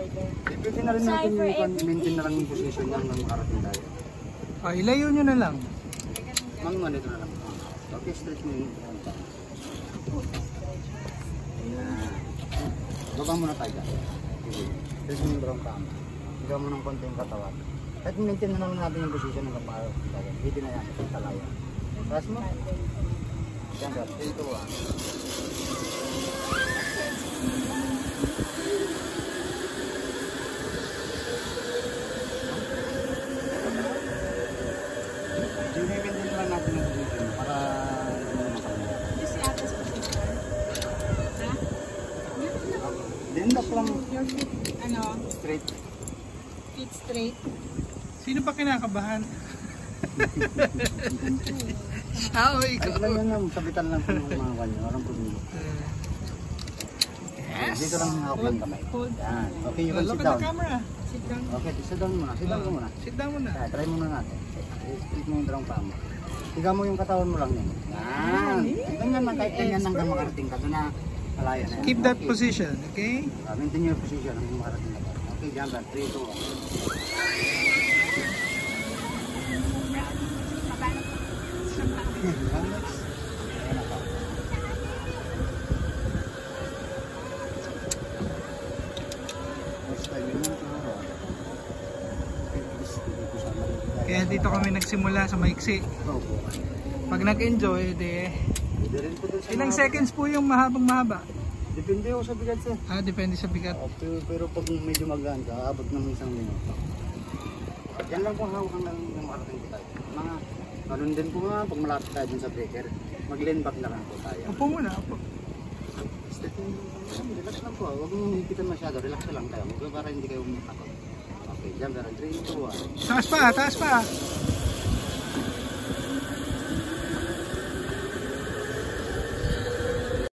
border. Pwede na rin natin yung maintain na lang yung position niya hanggang makarating tayo. Ilayo nyo na lang. Mga ito na lang. Okay, straight mo yung baba muna tayo dyan. Straight mo yung brown tama. Higa mo ng konti yung katawan. Kahit maintain na lang natin yung position hanggang makarating tayo. Pwede na yan. Talaya. Taas mo. Yan, 3, 2, 1. Dindak lang. Your feet, ano? Straight. Feet straight. Sino pa kinakabahan? Ikaw. Ay, lang yan. Sabitan lang po ng mga kanya. Walang problema. Yes. Dito lang hawak lang kamay. Yan. Okay, you can sit Look at down. the camera. Sit down. Okay, sit down muna. Sit down muna. Sit down muna. Try muna natin. Split mo yung dalawang paa mo. Higa mo yung katawan mo lang yan. Yan. Ganyan lang kahit ganyan hanggang makarating ka. Doon na kalaya na yan. Keep that position, okay? Maintain your position hanggang makarating ka. Okay, dyan ba? 3, 2, 1. Kaya dito kami nagsimula sa maiksi. Pag nag-enjoy, ilang seconds po yung mahabang-mahaba? Depende ko sa bigat sir. Depende sa bigat. Pero pag medyo magaan ka, abot ng isang minuto. Yan lang kung hawak hanggang makarating tayo. Mga ganun din po nga, pag malapit tayo dun sa breaker, mag-lean back na lang po tayo. Upo muna, upo. Relax lang po, huwag mong hipitan masyado, relax lang tayo. Para hindi kayo umitakot. Okay, dyan, 3, 2, 1. Taas pa, taas pa.